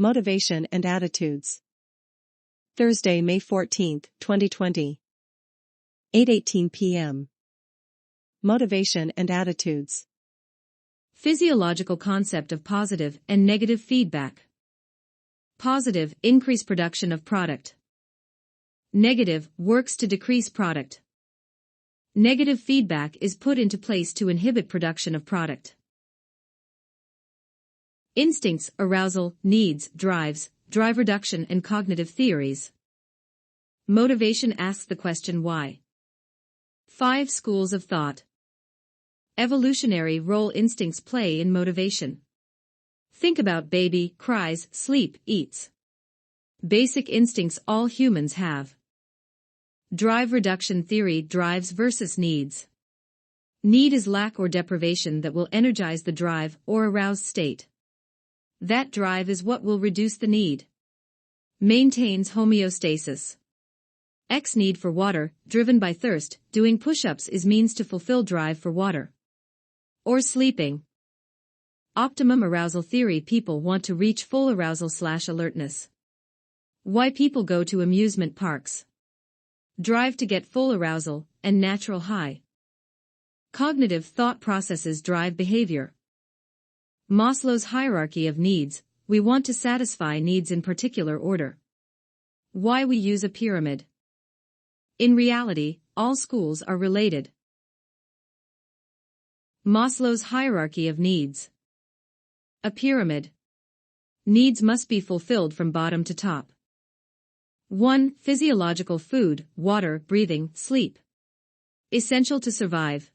Motivation and attitudes. Thursday, May 14, 2020. 8:18 p.m. Motivation and attitudes. Physiological concept of positive and negative feedback. Positive, increase production of product. Negative, works to decrease product. Negative feedback is put into place to inhibit production of product. Instincts, arousal, needs, drives, drive reduction and cognitive theories. Motivation asks the question why. 5 schools of thought. Evolutionary role instincts play in motivation. Think about baby, cries, sleep, eats. Basic instincts all humans have. Drive reduction theory, drives versus needs. Need is lack or deprivation that will energize the drive or aroused state. That drive is what will reduce the need. Maintains homeostasis. X need for water, driven by thirst, doing push-ups is means to fulfill drive for water. Or sleeping. Optimum arousal theory, people want to reach full arousal/alertness. Why people go to amusement parks. Drive to get full arousal and natural high. Cognitive thought processes drive behavior. Maslow's hierarchy of needs, we want to satisfy needs in particular order. Why we use a pyramid. In reality, all schools are related. Maslow's hierarchy of needs. A pyramid. Needs must be fulfilled from bottom to top. 1. Physiological food, water, breathing, sleep. Essential to survive.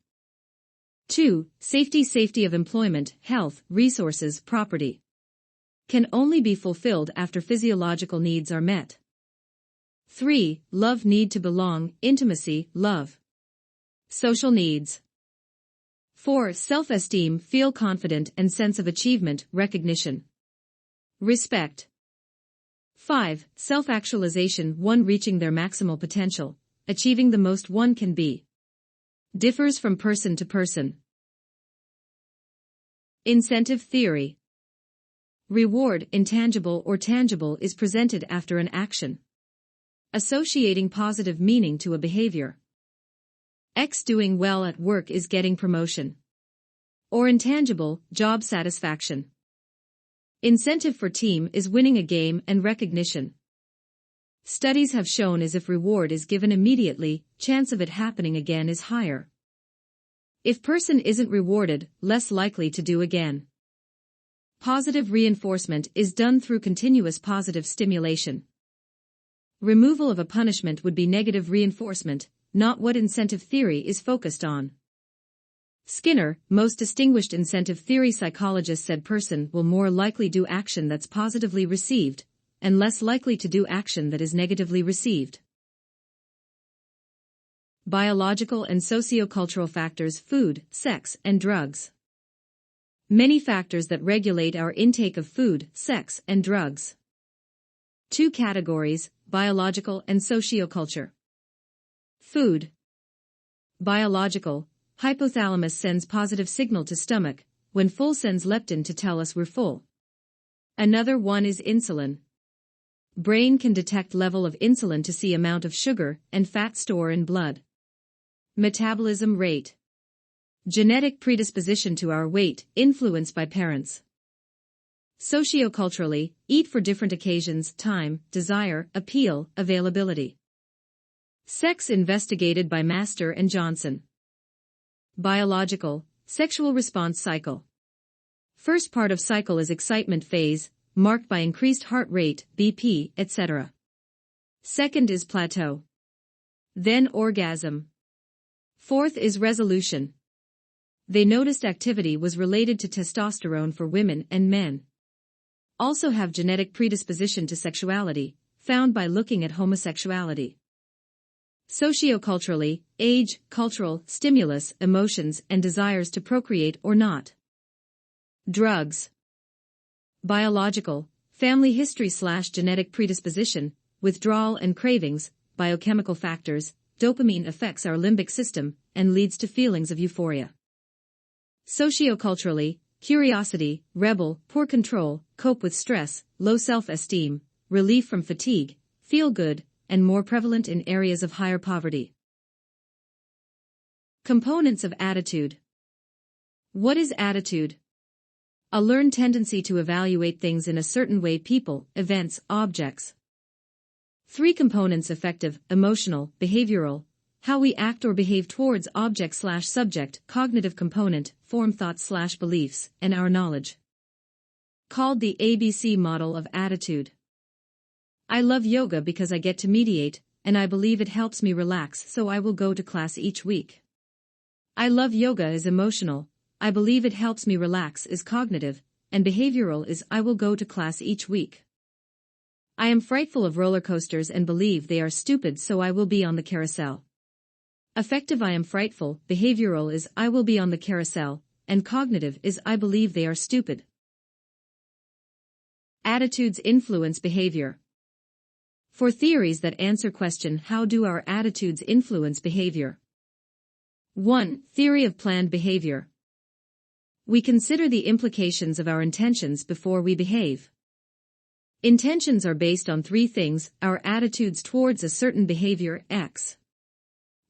2. Safety of employment, health, resources, property. Can only be fulfilled after physiological needs are met. 3. Love, need to belong, intimacy, love. Social needs. 4. Self-esteem, feel confident and sense of achievement, recognition. Respect. 5. Self-actualization, one reaching their maximal potential, achieving the most one can be. Differs from person to person. Incentive theory. Reward, intangible or tangible, is presented after an action, associating positive meaning to a behavior. X doing well at work is getting promotion. Or intangible, job satisfaction. Incentive for team is winning a game and recognition. Studies have shown as if reward is given immediately, chance of it happening again is higher. If person isn't rewarded, less likely to do again. Positive reinforcement is done through continuous positive stimulation. Removal of a punishment would be negative reinforcement, not what incentive theory is focused on. Skinner, most distinguished incentive theory psychologist, said person will more likely do action that's positively received, and less likely to do action that is negatively received. Biological and sociocultural factors, food, sex, and drugs. Many factors that regulate our intake of food, sex, and drugs. 2 categories, biological and socioculture. Food. Biological. Hypothalamus sends positive signal to stomach, when full sends leptin to tell us we're full. Another one is insulin. Brain can detect level of insulin to see amount of sugar and fat store in blood. Metabolism rate. Genetic predisposition to our weight, influenced by parents. Socioculturally, eat for different occasions, time, desire, appeal, availability. Sex investigated by Master and Johnson. Biological, sexual response cycle. First part of cycle is excitement phase, marked by increased heart rate, BP, etc. Second is plateau. Then orgasm. Fourth is resolution. They noticed activity was related to testosterone for women and men. Also have genetic predisposition to sexuality, found by looking at homosexuality. Socioculturally, age, cultural, stimulus, emotions, and desires to procreate or not. Drugs. Biological, family history/genetic predisposition, withdrawal and cravings, biochemical factors, dopamine affects our limbic system and leads to feelings of euphoria. Socioculturally, curiosity, rebel, poor control, cope with stress, low self-esteem, relief from fatigue, feel good, and more prevalent in areas of higher poverty. Components of attitude. What is attitude? A learned tendency to evaluate things in a certain way: people, events, objects. 3 components: affective, emotional, behavioral, how we act or behave towards object/subject, cognitive component, form thoughts/beliefs, and our knowledge. Called the ABC model of attitude. I love yoga because I get to meditate, and I believe it helps me relax, so I will go to class each week. I love yoga is emotional, I believe it helps me relax is cognitive, and behavioral is I will go to class each week. I am frightful of roller coasters and believe they are stupid, so I will be on the carousel. Affective: I am frightful, behavioral is I will be on the carousel, and cognitive is I believe they are stupid. Attitudes influence behavior. For theories that answer question, how do our attitudes influence behavior? 1. Theory of planned behavior. We consider the implications of our intentions before we behave. Intentions are based on 3 things: our attitudes towards a certain behavior, X.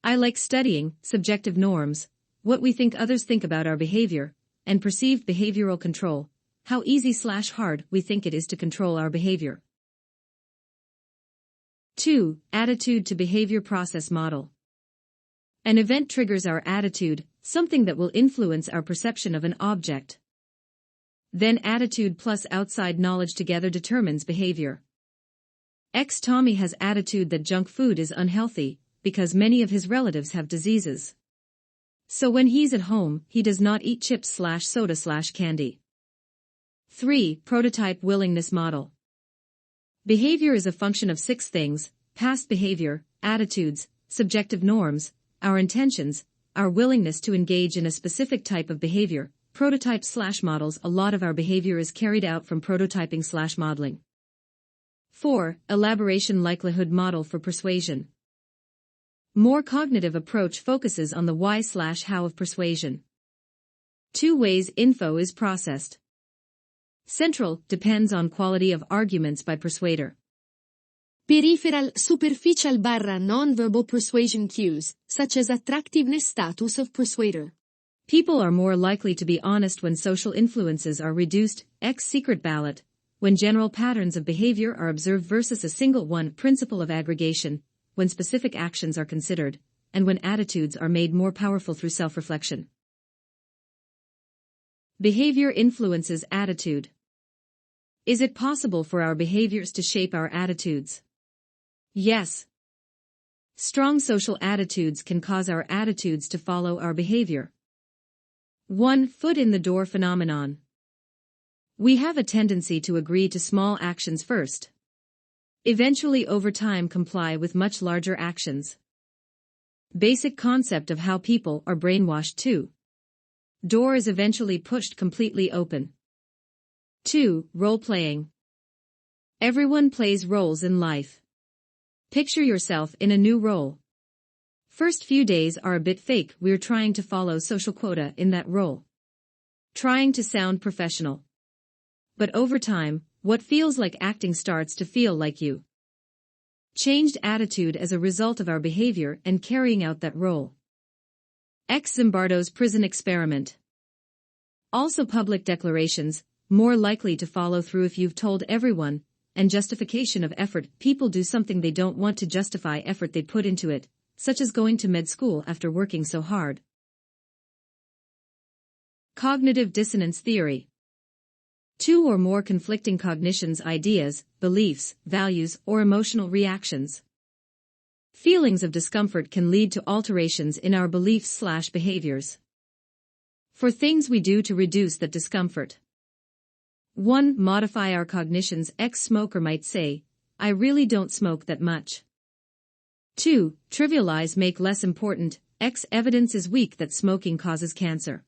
I like studying, subjective norms, what we think others think about our behavior, and perceived behavioral control, how easy/hard we think it is to control our behavior. 2. Attitude to behavior process model. An event triggers our attitude, something that will influence our perception of an object. Then attitude plus outside knowledge together determines behavior. Tommy has attitude that junk food is unhealthy, because many of his relatives have diseases. So when he's at home, he does not eat chips/soda/candy. 3. Prototype willingness model. Behavior is a function of 6 things: past behavior, attitudes, subjective norms, our intentions, our willingness to engage in a specific type of behavior. Prototype/models. A lot of our behavior is carried out from prototyping/modeling. 4. Elaboration likelihood model for persuasion. More cognitive approach focuses on the why/how of persuasion. 2 ways info is processed. Central depends on quality of arguments by persuader. Peripheral, superficial / non-verbal persuasion cues, such as attractiveness status of persuader. People are more likely to be honest when social influences are reduced, secret ballot, when general patterns of behavior are observed versus a single one, principle of aggregation, when specific actions are considered, and when attitudes are made more powerful through self-reflection. Behavior influences attitude. Is it possible for our behaviors to shape our attitudes? Yes. Strong social attitudes can cause our attitudes to follow our behavior. 1. Foot in the door phenomenon. We have a tendency to agree to small actions first. Eventually over time comply with much larger actions. Basic concept of how people are brainwashed too. Door is eventually pushed completely open. 2. Role-playing. Everyone plays roles in life. Picture yourself in a new role. First few days are a bit fake, we're trying to follow social quota in that role. Trying to sound professional. But over time, what feels like acting starts to feel like you. Changed attitude as a result of our behavior and carrying out that role. Zimbardo's prison experiment. Also public declarations, more likely to follow through if you've told everyone, and justification of effort. People do something they don't want to justify effort they put into it, such as going to med school after working so hard. Cognitive dissonance theory. 2 or more conflicting cognitions, ideas, beliefs, values, or emotional reactions. Feelings of discomfort can lead to alterations in our beliefs/behaviors. For things we do to reduce that discomfort. 1. Modify our cognitions. Smoker might say, I really don't smoke that much. 2. Trivialize, make less important. Evidence is weak that smoking causes cancer.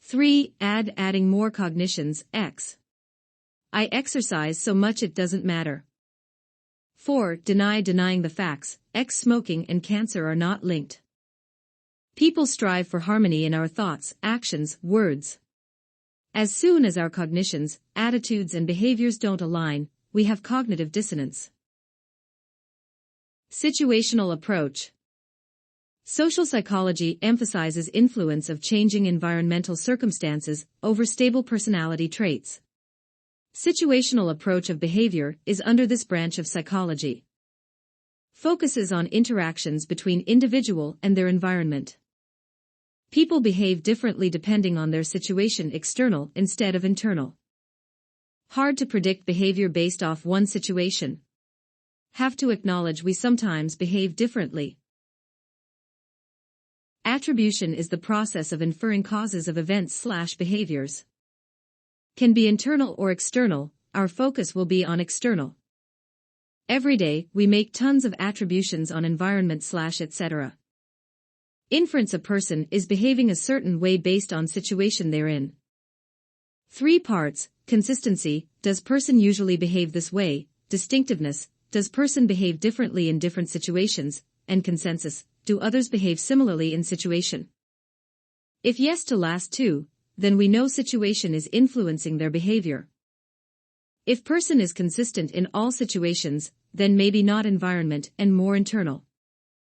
3. Adding more cognitions. I exercise so much it doesn't matter. 4. Denying the facts. Smoking and cancer are not linked. People strive for harmony in our thoughts, actions, words. As soon as our cognitions, attitudes and behaviors don't align, we have cognitive dissonance. Situational approach. Social psychology emphasizes influence of changing environmental circumstances over stable personality traits. Situational approach of behavior is under this branch of psychology. Focuses on interactions between individual and their environment. People behave differently depending on their situation, external instead of internal. Hard to predict behavior based off one situation. Have to acknowledge we sometimes behave differently. Attribution is the process of inferring causes of events/behaviors. Can be internal or external, our focus will be on external. Every day, we make tons of attributions on environment/etc. Inference: a person is behaving a certain way based on situation they're in. 3 parts: consistency, does person usually behave this way? Distinctiveness, does person behave differently in different situations? And consensus, do others behave similarly in situation? If yes to last 2, then we know situation is influencing their behavior. If person is consistent in all situations, then maybe not environment and more internal.